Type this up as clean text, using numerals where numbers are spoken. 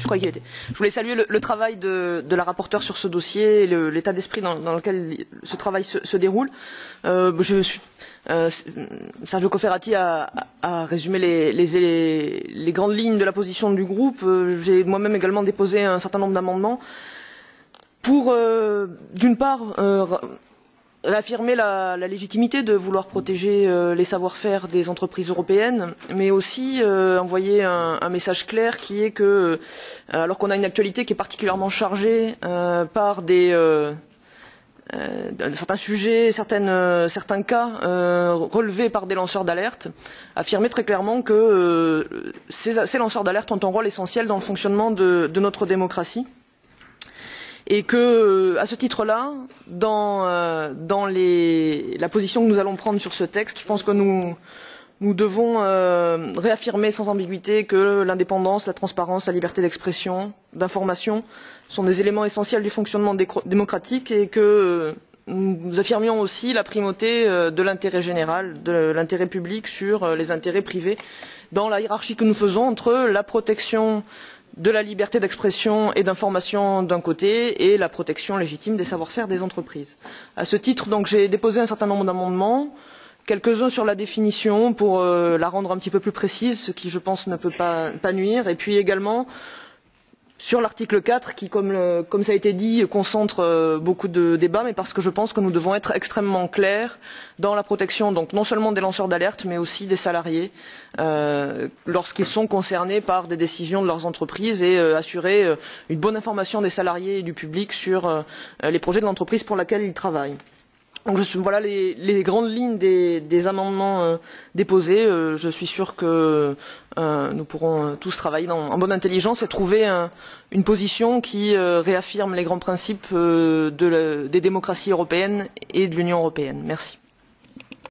je croyais qu'il était. Je voulais saluer le travail de la rapporteure sur ce dossier et l'état d'esprit dans lequel ce travail se déroule. Sergio Cofferati a résumé les grandes lignes de la position du groupe. J'ai moi-même également déposé un certain nombre d'amendements pour, d'une part, réaffirmer la légitimité de vouloir protéger les savoir-faire des entreprises européennes, mais aussi envoyer un message clair qui est que, alors qu'on a une actualité qui est particulièrement chargée par certains sujets, certains cas relevés par des lanceurs d'alerte, affirmer très clairement que ces lanceurs d'alerte ont un rôle essentiel dans le fonctionnement de notre démocratie. Et que, à ce titre-là, dans la position que nous allons prendre sur ce texte, je pense que nous devons réaffirmer sans ambiguïté que l'indépendance, la transparence, la liberté d'expression, d'information sont des éléments essentiels du fonctionnement démocratique et que nous affirmions aussi la primauté de l'intérêt général, de l'intérêt public sur les intérêts privés dans la hiérarchie que nous faisons entre la protection de la liberté d'expression et d'information d'un côté et la protection légitime des savoir-faire des entreprises. À ce titre, donc, j'ai déposé un certain nombre d'amendements, quelques-uns sur la définition pour la rendre un petit peu plus précise, ce qui, je pense, ne peut pas nuire, et puis également sur l'article 4 qui, comme ça a été dit, concentre beaucoup de débats, mais parce que je pense que nous devons être extrêmement clairs dans la protection, donc non seulement des lanceurs d'alerte, mais aussi des salariés, lorsqu'ils sont concernés par des décisions de leurs entreprises et assurer une bonne information des salariés et du public sur les projets de l'entreprise pour laquelle ils travaillent. Donc voilà les grandes lignes des amendements déposés. Je suis sûr que nous pourrons tous travailler en bonne intelligence et trouver une position qui réaffirme les grands principes des démocraties européennes et de l'Union européenne. Merci.